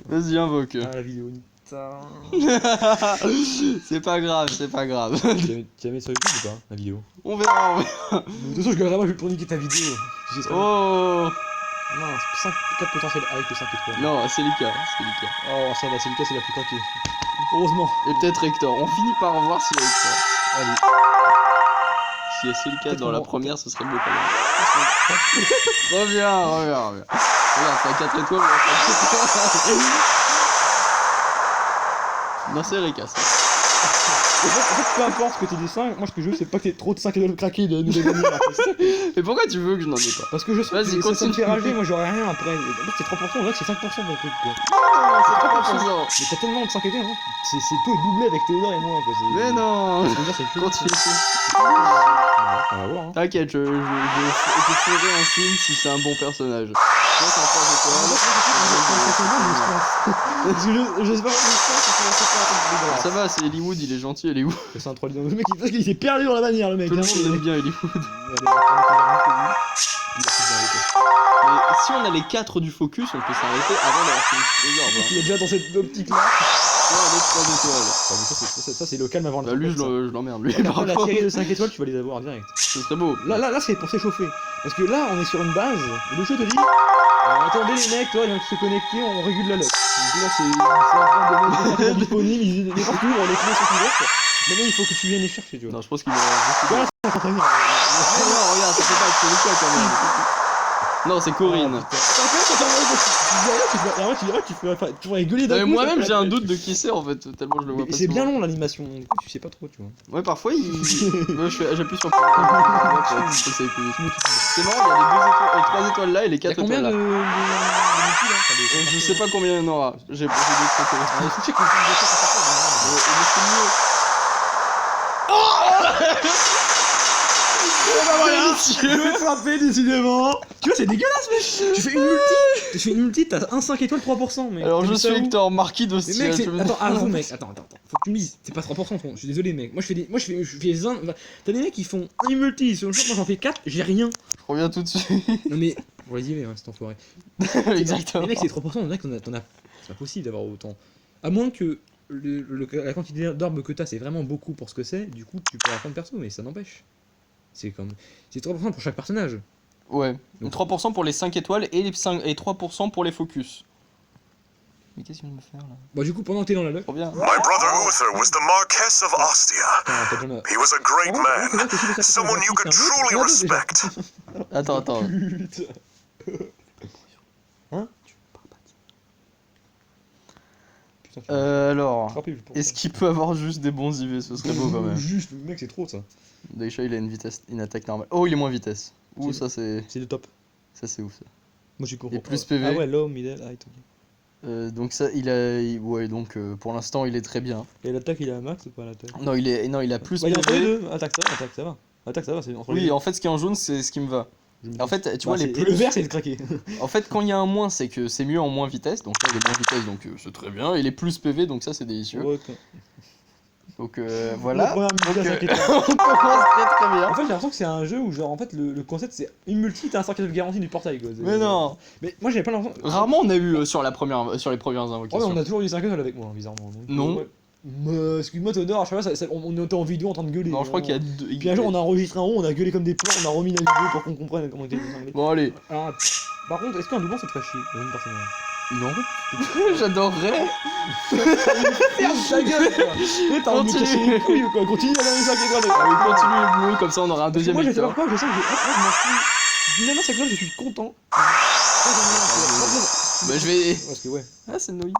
Vas-y, invoque. Ah, la vidéo, putain. C'est pas grave, c'est pas grave. Tu la mets sur YouTube ou pas, la vidéo? On verra, on verra. De toute façon, je garderai moi, je vais pour niquer ta vidéo. Tu sais très bien. Oh Non, 4 potentiels avec le 5 étoiles. non, c'est Lika, c'est Lika. Oh, ça va, c'est Lucas, c'est la plus craquée. Heureusement. Et peut-être Hector. On finit par voir s'il y a Hector. Allez. Si y a Celica Peut-être dans la qu'on- première, ce serait beau quand même. Reviens. Regarde, c'est à 4 étoiles ou à 5 étoiles. Non, c'est Rika, ça. En fait, peu importe ce que t'es des 5, moi ce que je veux c'est pas que t'aies trop de 5 étoiles craquées de nous les gagner. Et pourquoi tu veux que je n'en ai pas? Parce que je sais Vas-y, que ça me continue. fait rager, moi j'aurais rien après. En fait, c'est 3%, on dirait que c'est 5% dans le truc quoi. Non, c'est 3%. Mais t'as tellement de 5 étoiles, hein. C'est tout doublé avec Théodore et moi quoi. Mais non. Je veux dire, c'est plus. Continue. On va voir, hein. T'inquiète, je ferai un signe si c'est un bon personnage. Moi, c'est un 3 étoiles. Je sais pas où Ça va, c'est Hollywood, il est gentil, elle est où? c'est un 3 Le mec, parce qu'il s'est perdu dans la bannière, le mec. Tout le hein. monde l'aime bien, Hollywood. Il a fait bien, quoi. Mais si on a les 4 du focus, on peut s'arrêter avant d'avoir fini les orbes. Il est déjà dans cette optique-là. Ouais, avec 3 étoiles. Ça, c'est le calme avant le Bah lui, je tempête, l'emmerde, lui. ça. par Après, la contre. série de 5 étoiles, tu vas les avoir direct. Ce serait beau. Là c'est pour s'échauffer. Parce que là, on est sur une base, et le jeu te dit attendez les mecs, toi, ils vont se connecter, on régule la lock. Donc là, c'est en train de mettre les disponibles, ils est partout, les clés sont ouvertes. Maintenant, il faut que tu viennes les chercher, tu vois. Non, je pense qu'il va y avoir beaucoup de... Voilà, c'est très bien. Mais non, regarde, ça fait pas que c'est Lucas quand même. Non, c'est Corinne. Tu vas rigoler d'un Mais coup, moi-même, ça j'ai un fait- doute de qui c'est en fait, tellement je le vois Mais pas c'est bien souvent. long l'animation, du coup, tu sais pas trop, tu vois. Ouais, parfois, moi, j'appuie sur le bouton. C'est marrant, il y a les 3 étoiles là et les 4 Y'a combien étoiles de là. multi là Je sais pas combien il y en aura. J'ai pas de compter. Il faut checker le Mais c'est mieux. Je vais frapper décidément. Tu vois c'est dégueulasse mec. Tu fais une multi, t'as un 5 étoiles 3% mec. Alors, T'as je vu suis ça où Hector, marquis de Mais mec, style. attends, avoue mec, attends, faut que tu me dises, c'est pas 3%, je suis désolé mec. Moi je fais 20, t'as des mecs qui font un multi sur le jeu, moi j'en fais 4, j'ai rien. Je reviens tout de suite. Non mais, bon vas-y mais cet enfoiré. Exactement. Mais mec c'est 3%, on dirait que t'en as, c'est pas possible d'avoir autant. À moins que la quantité d'orbes que t'as c'est vraiment beaucoup pour ce que c'est, du coup tu peux apprendre perso, mais ça n'empêche. C'est 3% pour chaque personnage. Ouais. Donc- 3% pour les 5 étoiles et 3% pour les focus. Mais qu'est-ce qu'il vient de me faire là? Bon du coup pendant que t'es dans la lock, Trop bien. My brother Uther was the Marquess of Ostia. t'as besoin de... He was a great man, someone you could truly respect. Attends. Hein? Putain, tu Alors, frappé, pour est-ce ça. qu'il peut avoir juste des bons IV? Ce serait beau quand même. Juste, mec, c'est trop ça. Daisha, il a une attaque normale. Oh, il est moins vitesse. Ouh, C'est- ça c'est C'est le top. ouf ça. Moi j'ai compris. Et plus PV. Ah ouais, low, middle, height. Ok. Donc ça, ouais, donc pour l'instant, il est très bien. Et l'attaque, il est à max ou pas l'attaque? Non, il a plus Ouais, il y a entre les PV. deux. Attaque, ça va. Attaque, ça va, c'est entre les Oui, deux. en fait, ce qui est en jaune, c'est ce qui me va. En fait, tu vois, les Et plus. le vert, c'est le craqué. En fait, quand il y a un moins, c'est que c'est mieux en moins vitesse. Donc là, il est moins vitesse, donc c'est très bien. Il est plus PV, donc ça, c'est délicieux. Ouais, Donc voilà. La première multi à 5 Donc, étoiles. on commence très bien. En fait, j'ai l'impression que c'est un jeu où, genre, en fait, le concept c'est une multi, t'as un 5 étoiles garantie du portail, quoi. Mais non. Mais moi, j'avais pas l'impression. Rarement on a eu sur les premières Oh, mais invocations. on a toujours eu 5 étoiles avec moi, hein, bizarrement. Donc, Non. ouais. Mais, excuse-moi, Théodore, à chaque fois, on était en vidéo en train de gueuler. Non, je crois hein. qu'il y a deux. Puis un jour, on a enregistré un rond, on a gueulé comme des porcs, on a remis la vidéo pour qu'on comprenne comment était le Bon, allez. Alors, par contre, est-ce qu'un doublon ça te ferait chier dans une personne? Non. J'adorerais. Ferme ta gueule, quoi. T'as envie de me casser les couilles ou quoi? Continue à donner 5 étoiles. Ah oui, continue le bleu, comme ça on aura un Parce que deuxième moi, je sais pas Hector. pourquoi, je sens que je m'en fous. Maintenant, 5 étoiles, je suis content. Bah, je vais. Parce que ouais, Ah, c'est Noï.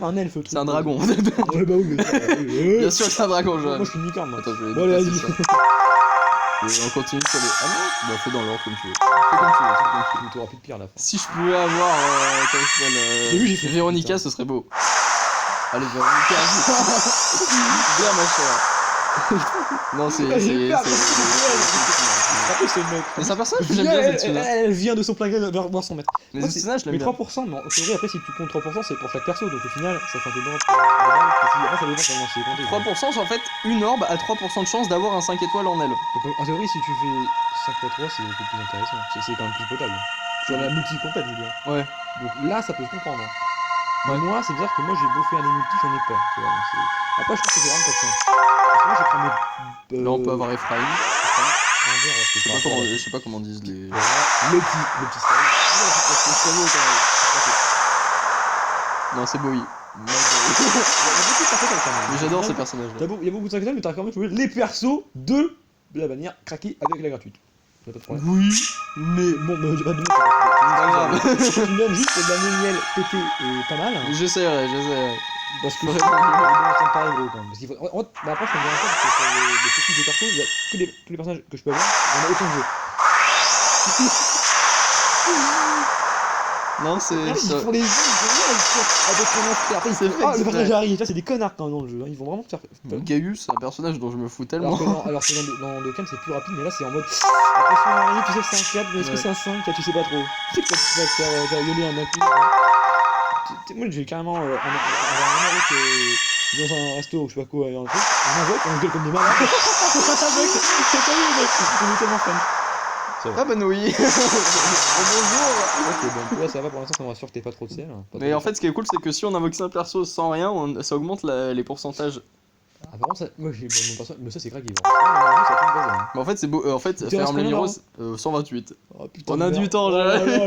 un elfe. C'est un dragon. Ouais, bah oui, mais. Bien sûr que c'est un dragon, Moi, je. je suis une licorne, moi. Attends, je vais. Bon, allez, dépasser vas-y. ça. Et on continue sur les. Ah non. Bah, fais dans l'ordre comme tu veux. Fais comme tu veux, fais comme tu veux. Il t'aura plus de pire à la fin. Si je pouvais avoir. Comment ça s'appelle J'ai vu, j'ai fait- Véronica, putain. ce serait beau. Allez, Véronica. Viens, ma chère. Non, c'est. J'ai peur, c'est- c'est le mec. Mais c'est un personnage que j'aime bien, cette tune. Elle vient de son plein gré voir son maître. Mais Moi, ce c'est- personnage, je Mais l'aime bien. 3%, non, c'est vrai, après si tu comptes 3%, c'est pour chaque perso, donc au final, ça fait un peu de après ça dépend comment c'est compté. 3% c'est en fait une orbe à 3% de chance d'avoir un 5 étoiles en elle. Donc en théorie, si tu fais 5 x 3, c'est beaucoup plus intéressant. C'est quand même plus potable. Sur la multi complète, je veux dire. Ouais. Donc là, ça peut se comprendre. Mais moi, c'est bizarre que moi j'ai beau faire des multis, j'en ai pas. Tu vois, donc après, je pense que j'ai vraiment pas de chance. Parce que moi, j'ai cramé. Là, on peut avoir Ephraim. Un verre, ouais, Je sais pas comment, je sais pas comment disent les. Voilà, le petit style. Non, c'est Bowie. Il y a beaucoup de personnes quand même. Mais j'adore ces personnages-là. Il y a beaucoup de 5 étoiles, mais t'as quand même joué les persos de la bannière craquée avec la gratuite. Y'a pas de problème. Oui, mais. Bon, bah, j'ai pas de C'est pas grave. Tu me donnes juste de la miel pété et pas mal. J'essaierai. Parce que Ouais. ça me paraît gros quand même. Parce qu'il faut. Bah après, ça me dérange pas parce que sur les focus de perso, il y a que tous les personnages que je peux avoir, il y en a autant que j'ai. Non, c'est. Ils ça- font les jeux, avec ton affaire. Après, ils C'est font. fait Ah, le exprès. personnage arrive. Là, c'est des connards quand même dans le jeu. Ils vont vraiment te faire. Gaius, c'est un personnage dont je me fous tellement. Alors que dans Dokkan c'est plus rapide, mais là c'est en mode la pression arrive, tu sais que c'est un 4, mais est-ce que Ouais. c'est un 5, tu sais pas trop. Tu sais que tu vas te faire gueuler un coup. Moi j'ai carrément un mec dans un resto ou je sais pas quoi, un truc, on invoque, on gueule comme des malades. On est tellement fan. Ah bah oui. Bonjour. Ok, bon, là ça va pour l'instant, ça me rassure que t'es pas trop de sel. Mais en fait, ce qui est cool, c'est que si on invoque un perso sans rien, ça augmente les pourcentages. Ah, par contre, moi j'ai mon personnage, mais ça c'est craqué. Ça fait une base. Mais en fait, c'est beau. En fait, Tu faire restes un combien, Meliros, là 128. Oh, putain On de a merde. du temps, Oh là là là là.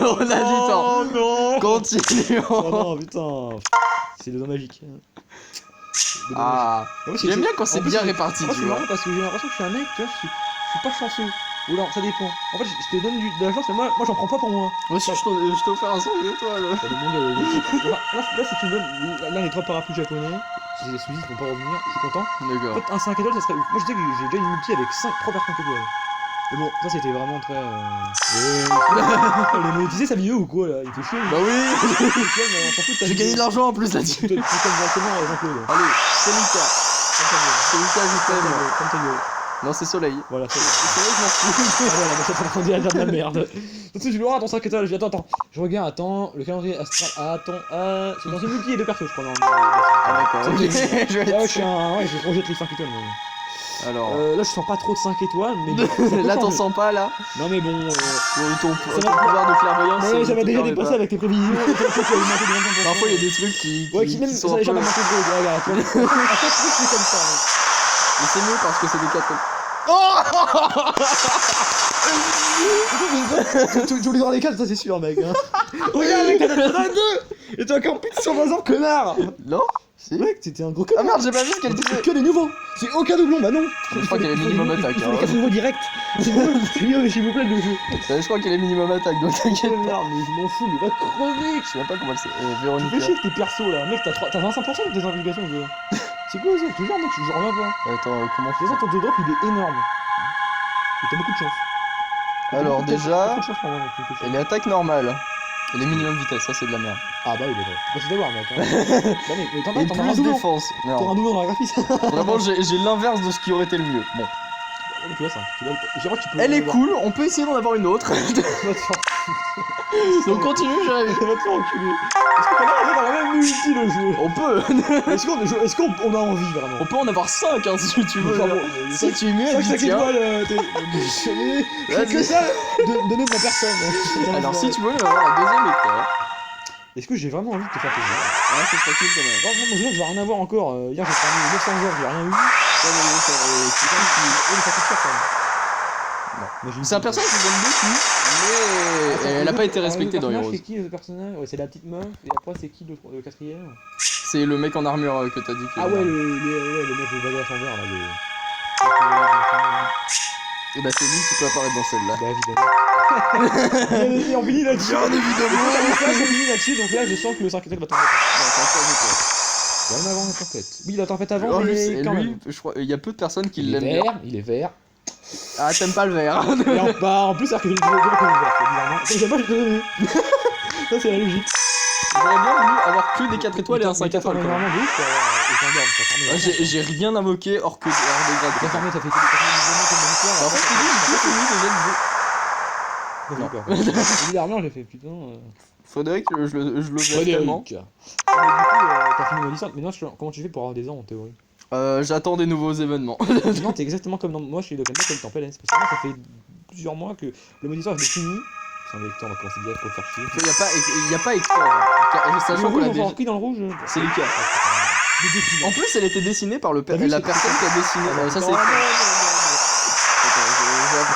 On a du temps. Oh non. Continuons. Oh non, putain. C'est le don magique. Le don Ah, magique. j'aime bien quand c'est en plus, bien réparti, en fait, tu c'est vois. marrant parce que j'ai l'impression que je suis un mec, tu vois, je suis pas chanceux. Ou alors, ça dépend. En fait, je te donne de la chance, mais moi j'en prends pas pour moi. Moi, je t'ai offert un 5 étoiles. Le monde, là, si tu me donnes là, les 3 parapluies japonais, si les Suzy vont pas revenir, je suis content. En D'accord. fait, un 5 étoiles, ça serait ouf. Moi, je sais que j'ai déjà une multi avec 3 par 5 étoiles. Mais bon, ça c'était vraiment très. Les monétisés, ça mieux ou quoi là? Il fait chier. Bah oui. On s'en fout de ta J'ai gagné de vidéo. l'argent en plus là-dessus. Tu te comme directement Jean-Claude. Allez, c'est Mika. Comme ta gueule. C'est Mika, je t'aime. Comme ta gueule. Non, c'est Soleil. Voilà, c'est C'est vrai que je m'en fous. Ah voilà, mais ça t'as entendu à dire de la merde. Tout de suite, je lui ton 5 étoiles. Je dis attends. Je regarde, attends, le calendrier astral. Ah, attends, c'est dans une multi et 2 persos, je crois. Ah d'accord, C'est ok. ok. Je vais Ouais, je projette les 5 étoiles. Moi. Alors, Là, je sens pas trop de 5 étoiles, mais bon, ça peut là t'en changer. sens pas là. Non, mais bon. Ton va- pouvoir de clairvoyance. Mais ça ne va te déjà permet dépasser pas. avec tes prévisions. Toi, tu as augmenté de 25%. Parfois il y a des trucs qui Ouais, qui même. sont Ça un a déjà peu. pas manqué de gros. Regarde, tu vois. À chaque truc, c'est comme ça. Mais c'est mieux parce que c'est des 4. Tu voulais voir les 4, ça c'est sûr, mec. Hein. Regarde, mec, t'en as 2. Et t'as encore plus de 120 ans, connard. Non. Si. Mec, c'était un gros Ah connard. merde, j'ai pas vu ce qu'elle C'est disait. que des nouveaux. C'est aucun doublon, bah non. Je crois qu'elle est minimum attaque. Il faut les 4 nouveaux direct. C'est mieux, s'il vous plaît, le jeu. Je crois qu'elle est minimum attaque, donc t'inquiète pas. Connard, mais je m'en fous, mais va crever. Je sais même pas comment elle s'est. Tu Véronique. fais chier avec tes persos là. Mec, t'as 25% de tes obligations, je veux. C'est quoi ça? Je te jure, mec, je reviens pas. Attends, comment De toute façon, ton drop il est énorme. Et t'as beaucoup de chance. Alors T'as déjà, beaucoup de chance pour moi, mec, quelque chose. elle est attaque normale. Elle est minimum vitesse, ça c'est de la merde. Ah bah oui, bah tu vas d'avoir, mec. Hein. Bah, mais Et t'en as un plus doublon. défense. T'auras un Non. doublon dans la graphisme. Vraiment, j'ai l'inverse de ce qui aurait été le mieux. Bon. Tu vois ça. Je crois que tu peux. Elle est cool, on peut essayer d'en avoir une autre. Va te faire. Donc continue, Jérémy. Va te faire enculer. Est-ce qu'on a arrivé dans la même multi le jeu? On peut. Est-ce qu'on a envie vraiment? On peut en avoir 5 hein, si tu veux. Enfin, bon, Si tu es mieux, elle dit 5 tiens. étoiles, t'es. Vas-y. Que ça donner de ma personne. Alors si tu veux, on va avoir la deuxième lecteur. Est-ce que j'ai vraiment envie de te faire plaisir? Ouais, c'est pas cool quand même. Non, moi, je vais rien avoir encore. Hier, j'ai terminé 900 heures, j'ai rien eu. Ça coûte cher quand même. Non. C'est un personnage que j'aime beaucoup, mais elle a pas été respectée dans Heroes. C'est qui le personnage? Ouais, c'est la petite meuf, et après, c'est qui le quatrième? C'est le mec en armure que t'as dit. Ah ouais, le mec au bagage en verre là. Et bah c'est lui qui peut apparaître dans celle-là. Bah évidemment. Et on finit là-dessus. Bien évidemment. On finit là-dessus, donc là, je sens que le 5 étoiles va tomber. Il va en avoir la tempête. Oui, la tempête avant, Oh, mais lui, quand lui, même. je crois, il y a peu de personnes qui Il est l'aiment bien. vert, il est vert. Ah, t'aimes pas le vert. Et en plus, alors que je le disais bien comme vert, bizarrement. Donc j'aime pas, je te donne. Ça, c'est la logique. J'aurais bien voulu avoir que des 4 étoiles et un 5 Mais t'as étoiles. formé quand même. vraiment de ouf, et t'en gardes, t'as formé Ah, vraiment. j'ai rien invoqué hors des grades. T'as formé, t'as fait que des personnages comme une histoire. En fait, j'ai tout fini déjà le jeu. Évidemment, j'ai fait putain. Faudrait que je le fasse tellement. Mais du coup, t'as fini ma licence. Mais non, comment tu fais pour avoir des ans en théorie? J'attends des nouveaux événements. Non, t'es exactement comme dans. Moi, je suis comme Temple, hein. Parce que moi, ça fait plusieurs mois que le moniteur je l'ai fini. C'est un lecteur, on va commencer direct pour le faire chier. Il y a pas Hector. Le Sachant qu'on rouge, l'a on déjà. va repris dans le rouge. C'est Lucas. Le déprimant. En plus, elle était dessinée par T'as vu, la c'est- personne qui a dessiné. Ça, c'est. Non,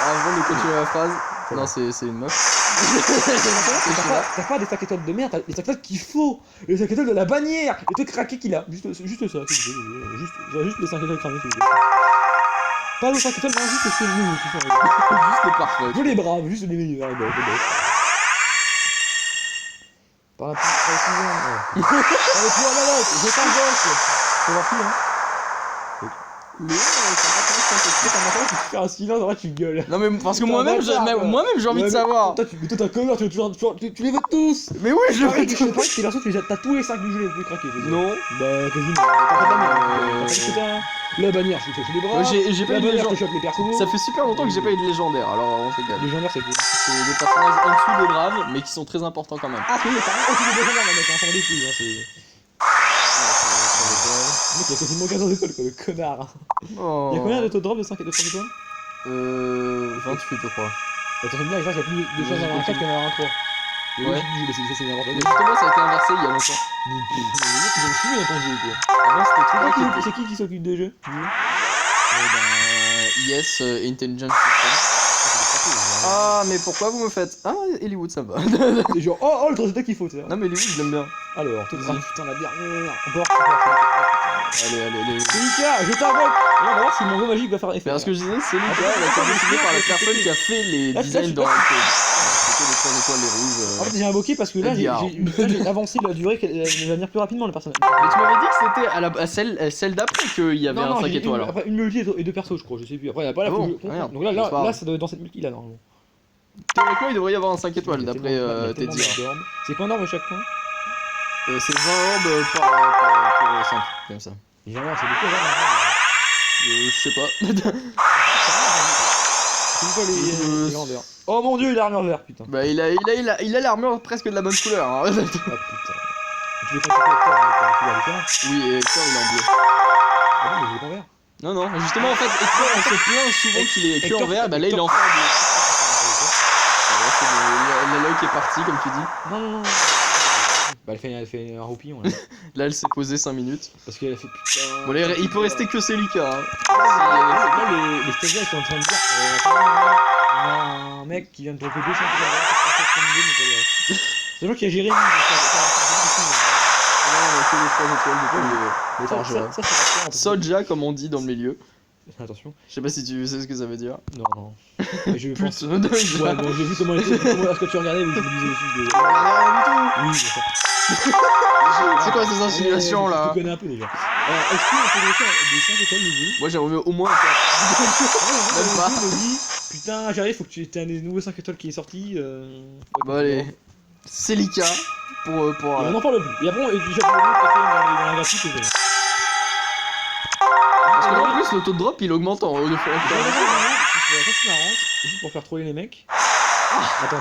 Avant de continuer la phrase. Non, c'est une meuf. T'as pas des sacs étoiles de merde, t'as des sacs étoiles qu'il faut. Le sac étoile de la bannière. Et te craquer qu'il a. Juste ça. Juste les 5 étoiles cramées, s'il vous plaît. Pas le 5 étoiles, non, juste ceux nouveaux qui sont arrivés. Juste les parfums. Je les braves, juste les meilleurs. Par la plus. Allez, plus à la note, je t'invoque. Faut voir qui, hein. Mais Tu fais un silence, en vrai, tu gueules. non, mais parce que Putain, moi-même, bâtard, quoi. j'ai envie de Ouais, mais savoir. Toi, t'as cover, tu les veux tous. Mais oui, je Pareil, veux je parie que t'es perso, t'as tous les 5 du jeu les plus craqués. Non. Bah, quasiment. T'as pas de la merde. T'as pas de putain. La bannière, je te chope les bras. J'ai pas La eu de bannière, je te légende. chope les persos. Ça fait super longtemps que j'ai pas eu de légendaire, alors on se gâte. Légendaire, c'est cool. C'est des personnages en dessous de Brave, mais qui sont très importants quand même. Ah, c'est carrément au-dessus des légendaires, la mec, on s'en bat les couilles, hein, c'est. Le mec, il a quasiment 15 ans d'école, quoi, le connard. Oh. Y'a combien de taux de drop de 5 et de 3 étoiles? 28, je crois. Attends, c'est bien, il y a plus de chances d'avoir un 4 qu'il y en a un 3. Ouais. C'est n'importe Mais quoi. justement, ça a été inversé il y a longtemps. Les mecs, ils ont fumé dans ton jeu, quoi. Avant, c'était trop inquiété. C'est qui s'occupe des jeux? Yes, Intelligent System. Ah, mais pourquoi vous me faites. Ah, Hollywood, ça va. C'est genre, oh, le troisième qu'il faut, tu sais. Non, mais Hollywood, je l'aime bien. Alors, tout Vas-y. putain, la dernière. Encore. Allez. Lucas, je t'invoque. On va voir si mon mot magique va faire effet. Mais alors, ce que je disais, c'est Lucas, elle a été dessinée par la personne qui a fait les designs dans c'était les 3 étoiles, les rouges. En fait, j'ai invoqué parce que là, j'ai avancé la durée qu'elle va venir plus rapidement, le personnage. Mais tu m'avais dit que c'était à celle d'après qu'il y avait un 5 j'ai étoiles. Alors. après une multi et 2 persos, je crois, je sais plus. Après, il y a pas la Ah bon, faut que regarde, donc là, c'est pas grave. ça doit être dans cette multi là, normalement. Théoriquement, il devrait y avoir un 5 étoiles Il y a d'après tellement- il y a tes tellement dires. d'orbes. C'est combien d'orbes à chaque fois? C'est 20 orbes pour 5, comme ça. J'ai rien, c'est beaucoup, là. Je sais pas. C'est quoi les grandeurs? Oh mon dieu, il a armure vert, putain. Bah, il a l'armure presque de la bonne couleur. Hein. Ah putain. Tu veux pas couper Hector avec une couleur différente? Oui, et Hector, il est en bleu. Ah non, mais je l'ai pas vert. Non, justement, en fait, Hector, on se plaint souvent qu'il est que en vert, bah là, il est enfin en bleu. Ouais, c'est bon, la lock est partie, comme tu dis. Non. Bah, elle fait un roupillon, là. Là, elle s'est posée 5 minutes. Parce qu'elle a fait putain. Bon, là, il peut rester que Celica. Hein. Là, les stagiaires ils sont en train de dire on a un mec qui vient de dropper 200 mais pas le reste. C'est le qui a géré Là, on a que les 3 étoiles depuis les forgerons. ça c'est la Soja, comme on dit dans le milieu. Attention. Je sais pas si tu sais ce que ça veut dire. Non. Je pense. Putain de Ouais, bon, j'ai vu comment est-ce que tu regardais, oui, je me disais aussi que. Oui, je sais. C'est quoi ces insinuations là? Tu connais un peu déjà. Alors, est-ce qu'on peut dropper des 5 étoiles nouveaux? Moi j'aimerais au moins faire. Même pas. Me dit, putain, j'arrive, faut que tu aies un des nouveaux 5 étoiles qui est sorti. Bon, allez. Celica pour. Et on n'en parle plus. Et après, j'ai pas dans la graphique que j'ai. Parce que là, en plus, le taux de drop il augmente en. Ça c'est marrant, juste pour faire troller les mecs. Attends.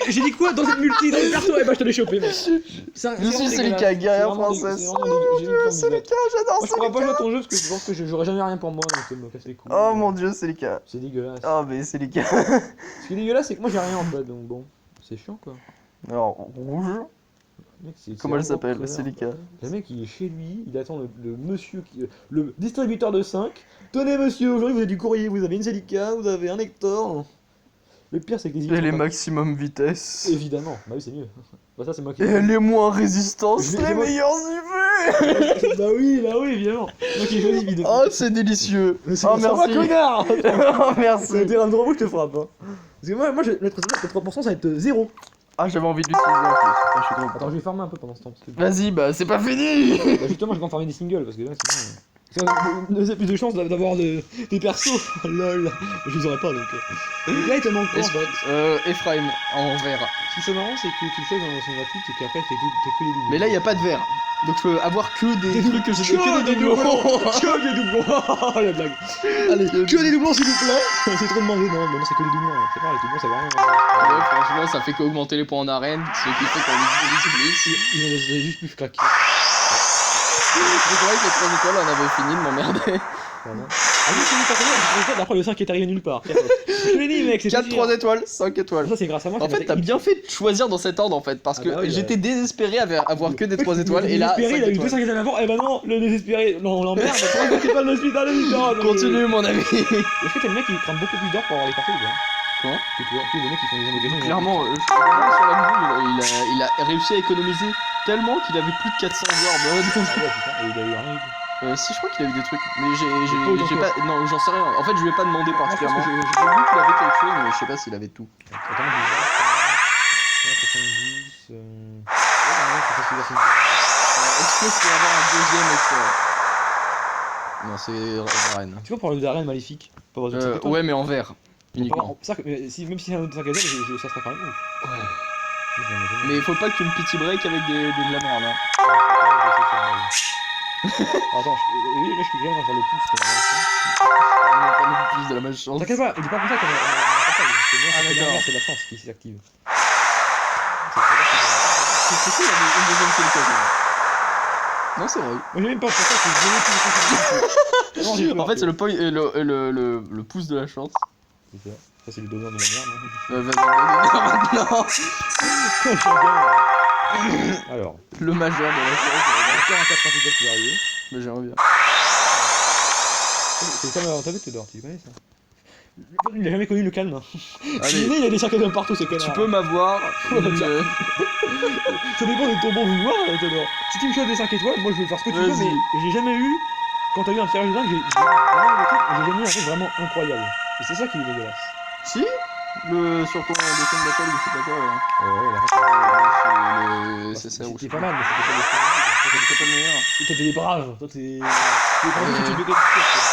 J'ai dit quoi dans cette multi, dans le perso? Eh bah je te l'ai chopé mec. Je suis Celica, guerrière princesse. Celica, j'adore Je pourrais pas jouer à Celica. ton jeu parce que je pense que j'aurais jamais rien pour moi donc ça me casse les couilles. Oh mon dieu, Celica. C'est dégueulasse. Oh, mais Celica. Ce qui est dégueulasse c'est que moi j'ai rien en bas donc bon. C'est chiant quoi. Alors, rouge. Mec, Comment elle vraiment s'appelle, connard. Celica? Le mec il est chez lui, il attend le monsieur, le distributeur de 5. Tenez monsieur, aujourd'hui vous avez du courrier, vous avez une Celica, vous avez un Hector. Le pire c'est que les Et les sont pas- maximum vitesse. Évidemment, bah oui c'est mieux. Bah ça c'est moi qui... Et les moins résistance, Je vais- les je vais- meilleurs IV. bah oui évidemment. Moi qui ai choisi vidéo. Oh, c'est délicieux. C'est Oh, ça va, merci. connard. Oh, merci. C'est un terrain de droit, je te frappe. Hein. Parce que moi je vais mettre 3%, ça va être 0. Ah, j'avais envie de l'utiliser en plus. Ah, je suis trop Attends, je vais farmer un peu pendant ce temps. Parce que... Vas-y, bah c'est pas fini. Bah, justement, je vais en farmer des singles parce que là sinon. Vous avez plus de chances d'avoir des persos. Lol. Je les aurais pas donc. Donc là, il te manque quoi en fait? Ephraim en vert. Ce qui est marrant, c'est que tu le choisis dans son gratuite et qu'après, t'as que les doublons. Mais là, il y a pas de vert. Donc je peux avoir que des trucs que j'ai Que des doublons. Que des doublons. Oh la blague. Allez, que des doublons s'il vous plaît. C'est trop demandé. Non, mais non, c'est que des doublons. C'est pas les doublons, ça va rien. Ouais, franchement, ça fait qu'augmenter les points en arène, ce qui fait qu'on les utilise plus. Ils ont juste plus craqué. C'est vrai que les 3 étoiles, on avait fini de m'emmerder. Pardon. Ah oui, c'est une après le 5 est arrivé nulle part. Je l'ai dit, mec, c'est 4, 3 étoiles, 5 étoiles. Ça, c'est grâce à moi. En fait, t'as bien fait de choisir dans cet ordre en fait, parce que Ah bah oui, j'étais désespéré à avoir que des 3 étoiles, et là. Le désespéré, il a eu 2 5 5 étoiles avant, et bah non, le désespéré, non, on l'emmerde, 3 étoiles d'hospital, putain. Continue, mon ami. Est-ce que t'as le mec qui crame beaucoup plus d'or pour avoir les parties ou pas? Comment? Que toi, les mecs qui font des invocations. Clairement, sur la boule, il a réussi à économiser tellement qu'il avait plus de 400 heures Ah ouais, putain, et il a eu rien. si, je crois qu'il a eu des trucs, mais autant j'ai que pas. Non, j'en sais rien. En fait, je lui ai pas demandé je pense que particulièrement. j'ai- J'ai vu qu'il avait quelque chose, mais je sais pas s'il avait tout. Attends, je vais 70. Est-ce que je peux avoir un deuxième extra? Non, c'est Rennes. Tu vois, pour le d'arène maléfique. Pas avoir de 5 étoiles. Ouais, mais en vert. Uniquement. Ça, même si c'est un 5 étoiles, ça sera quand même ouf. Ouais. Mais faut pas que tu me pity break avec de la merde. Hein. Attends, là je suis bien dans le pouce, c'est Pas non plus de la malchance. t'inquiète pas, il est pas comme ça comme Ah, d'accord. c'est la chance qui s'active. C'est cool, une deuxième sélection. Non, c'est vrai. Moi j'ai même pas pour ça, c'est bien plus. En fait, c'est le pouce de la chance. C'est ça. Ça, c'est le donneur de la merde. Vas-y, maintenant. Alors, Le majeur de la chance. encore un 4 principal qui va arriver. Mais j'aimerais bien. C'est comme t'as vu Théodore, tu connais ça? Il a jamais connu le calme. Allez, Il a des cercles partout ce tu connard. peux m'avoir. Ça dépend de ton bon vouloir, Théodore. Si tu me choisis des 5 étoiles, moi je vais faire ce que tu veux, Vas-y. mais j'ai jamais eu. Quand t'as eu un tirage de dingue, j'ai vraiment des trucs, et j'ai jamais eu un truc vraiment incroyable. Et c'est ça qui est dégueulasse. Si sur ton dessin de bataille, je sais pas quoi. Là. Ouais, la C'est ça où c'était pas mal, mais c'était pas le c'est pas le meilleur. Et toi t'es des braves, toi t'es. T'es brave si tu fais quelque chose.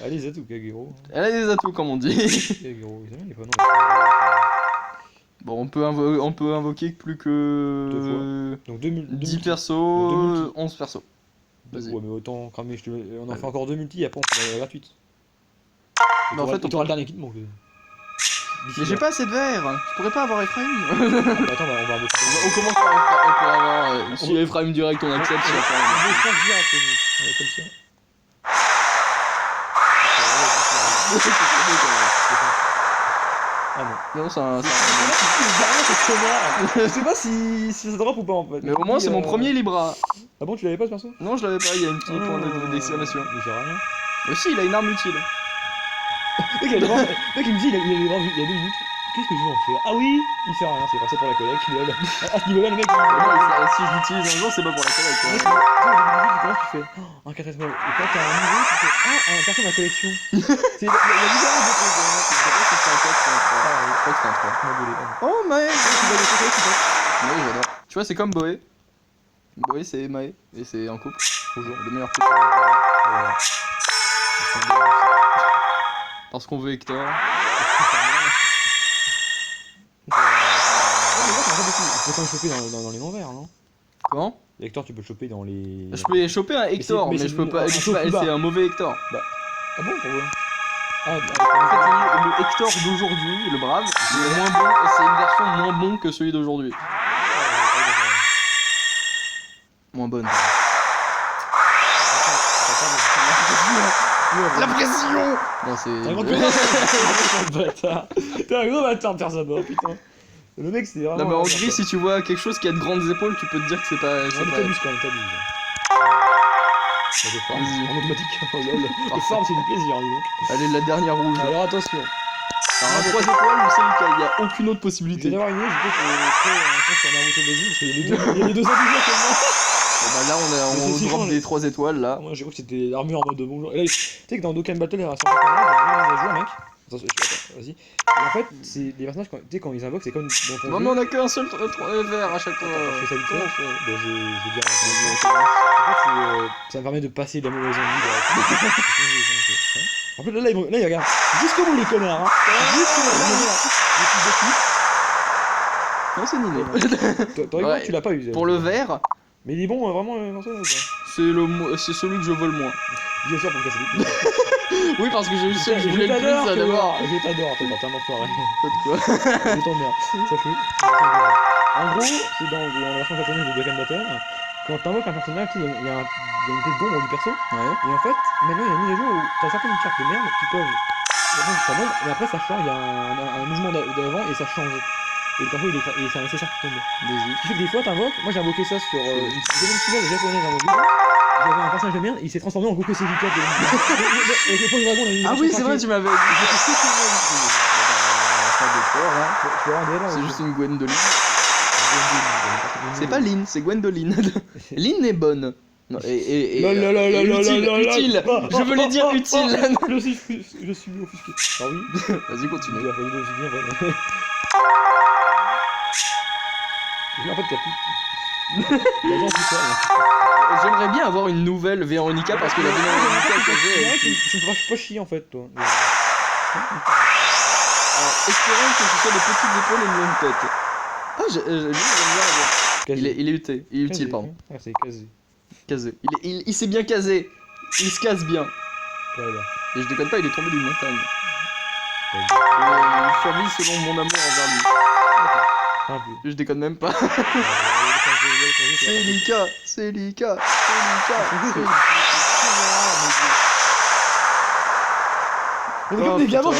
Allez, Zatou, Kagero. Elle a des atouts, comme on dit. Kagero, il est pas non. Bon, on peut invoquer plus que. Donc 2000. 10 persos, deux multis. 11 persos. Vas-y. Ouais, mais autant cramer, on en fait encore 2 multis et après on fait la gratuite. Mais en fait, t'auras le dernier kit, donc. Mais j'ai pas assez de verre. Je pourrais pas avoir Ephraim. Attends, on va invoquer. On commence par Ephraim pour avoir. Si Ephraim direct, on accepte. Si On Ephraim. veut 5 direct, nous. Ouais, comme ça. Ah non. Non, c'est un. Je sais pas si ça drop ou pas en fait. Mais au moins, c'est mon premier Libra. Ah bon, tu l'avais pas ce perso? Non, je l'avais pas, il y a un petit point d'exclamation. Il sert à rien. Aussi, il a une arme utile. Mec, il me dit, il a des bras il y a 2 minutes. Qu'est-ce que je vais en faire? Ah oui, il sert à rien, c'est pas ça pour la collecte. Lol. À ce niveau-là, le mec, Si je l'utilise un jour, c'est pas pour la collecte. tu sais, au début du jeu, tu commences, tu fais un 4 étoiles. Et quand t'as un niveau, tu fais un perso de la collection. Il y a différents de trucs. Je sais pas si c'est un 4 ou un 3. Je crois que c'est un 3. Oh, Maë! Oui, j'adore. Tu vois, c'est comme Boé. Boé, c'est Maë. Et c'est en couple. Toujours. Le meilleur couple. Parce qu'on veut Hector. Tu peux quand même choper dans les noms verts, non? Comment? Hector, tu peux le choper dans les. Je peux choper un Hector, mais mais c'est- je peux pas. mais C'est un mauvais Hector. Ah bon, pourquoi? Ah, En fait, le Hector d'aujourd'hui, le brave, c'est moins bon. C'est une version moins bon que celui d'aujourd'hui. Moins bonne. La pression! Non, c'est. T'es un gros bâtard. T'es un gros bâtard de faire ça, bah putain. Le mec, c'est vraiment. Non, mais en gris, si tu vois quelque chose qui a de grandes épaules, tu peux te dire que c'est pas. On t'abuse quand même, t'abuses. Vas-y. En automatique, oh lol. Le farm, c'est du plaisir, dis donc. Allez, la dernière rouge. Alors attention. Alors, un 3 étoiles, je sais qu'il n'y a aucune autre Je vais possibilité. d'avoir une idée, je vais créer un compte sur Naruto Basic parce qu'il y a les deux individus actuellement. Bah là, on drop des 3 étoiles là. Moi, j'ai cru que c'était l'armure en mode bonjour. Et là, tu sais que dans Dokkan Battle, il y a un certain nombre de mises à jour, mec. Attention, attends. Vas-y. Et en fait, c'est les personnages, tu sais, quand ils invoquent, c'est comme dans ton Non, jeu. mais on a qu'un seul verre à chaque fois. Je fais ça vite fait. Comment on fait Bon, je vais dire. En fait, ça me permet de passer de la mauvaise envie. En fait, là, ils regardent. Jusqu'au bout, les connards. Hein. Jusqu'au bout. Non, c'est Nino. Toi, Ouais. tu l'as pas eu. Pour le verre, Mais il est bon, vraiment, dans ça, ou pas? c'est celui que je vole moins. Bien sûr, pour me casser les couilles. Oui, parce que j'ai eu celui que je Je voulais le plus t'adore, d'abord. Je t'adore, toi, t'es un enfoiré. Quoi Je t'emmerde. Sache-le. En gros, c'est dans la version japonaise de Dokkan Battle. Quand t'invoques un personnage, tu sais, il y a une tête d'ombre du perso. Ouais. Et en fait, maintenant, il y a une mise à jour où t'as certaines cartes de merde qui peuvent. Bon, ça monte, mais après, ça change. Il y a un mouvement d'avant et ça change. Et le perso, et c'est un nécessaire qui tombe. Vas-y. Ce qui fait que des fois, t'invoques. Moi, j'ai invoqué ça sur une deuxième finale japonaise en mobile. J'avais un personnage de merde, il s'est transformé en Goku C4 avec le point de dragon, on a une Ah oui, c'est vrai, tu m'avais dit. Tu vois un DL là. C'est juste une Gwendoline. C'est pas Lynn, c'est Gwendoline. Lynn est bonne. Non, et utile. Je voulais dire utile. Je suis offusqué. Ah oui. Vas-y, continue. Là, en fait, t'as plus. J'aimerais bien avoir une nouvelle Véronica parce que la Véronica que j'ai. Tu me fais pas chier en fait, toi. Alors, espérons que ce soit des petites épaules et une longue tête. Ah, j'aime bien avoir. Il est utile, pardon. Ah, c'est casé. Casé. Il s'est bien casé. Il se casse bien. Voilà. Et je déconne pas, il est tombé d'une montagne. Et il survit selon mon amour envers lui. Un peu. Je déconne même pas. C'est Lika, c'est Lika, c'est Lika. Mais comme des gamins,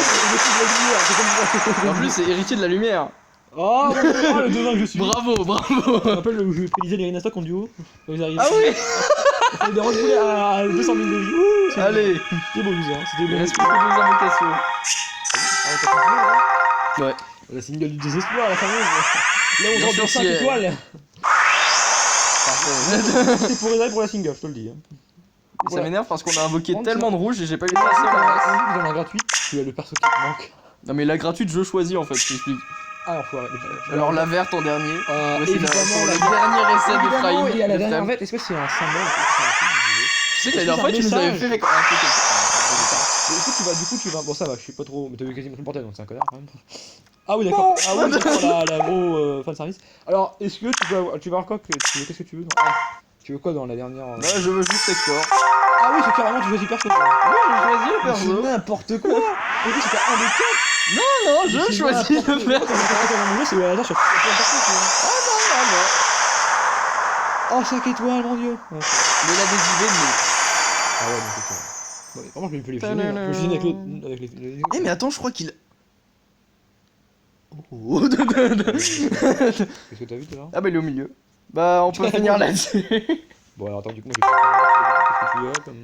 En plus, c'est héritier de la lumière. Oh, le devin que je suis. Bravo, Je bravo. me rappelle où je pélisais les Rina Stock en duo. Quand ils arrivent. Ah oui. Ça fait des refoulés à 200 000 de vie. Ouh, c'est Allez, C'était beau, hein. C'était il beau. reste plus que 2 invocations. Ah, t'as continué, là Ouais. La single du désespoir, la fameuse. Là, on Bien rentre sûr, dans 5 si étoiles. Parfait. C'est pour réserver pour la single, je te le dis. Hein. Ça m'énerve parce qu'on a invoqué Prends tellement ça. de rouge et j'ai pas eu de Ah, passer la race. dans la gratuite, tu as le perso qui te manque. Non mais la gratuite je choisis en fait, je t'explique. Ah, enfoiré. Alors la verte en dernier. Ah, Ouais, c'est évidemment, le dernier essai de évidemment, Frame. et à la de dernière, en Frame. fait, est-ce que c'est un symbole? Est-ce Tu sais que la est-ce dernière fois que tu c'est nous un avais message fait un truc comme ça. que tu vas. Bon, ça va, je suis pas trop. Mais t'as vu quasiment tout le portail, donc c'est un connard quand même. Ah oui, d'accord. Ah oui, d'accord, la gros fan service. Alors, est-ce que tu vas voir quoi que qu'est-ce que tu veux dans... Tu veux quoi dans la dernière Bah je veux juste Hector. Ah oui, c'est carrément, tu choisis perso. Oui, j'ai choisi le C'est perso. n'importe quoi. En plus, c'était un des 4. Non, je choisis le perso. C'est au hasard sur plein de personnes, tu vois. Oh, 5 étoiles, mon dieu. Ouais, Mais la désivée, mais. ah ouais, donc c'est ça. Bon, vraiment, je peux les fusionner. Je peux fusionner avec l'autre. Avec les... Eh mais attends, je crois qu'il. Oh. Qu'est-ce que t'as vu tout à l'heure? Ah bah il est au milieu. Bah on peut finir là-dessus. Bon, alors attends, du coup, moi je vais faire qu'est-ce que tu as comme.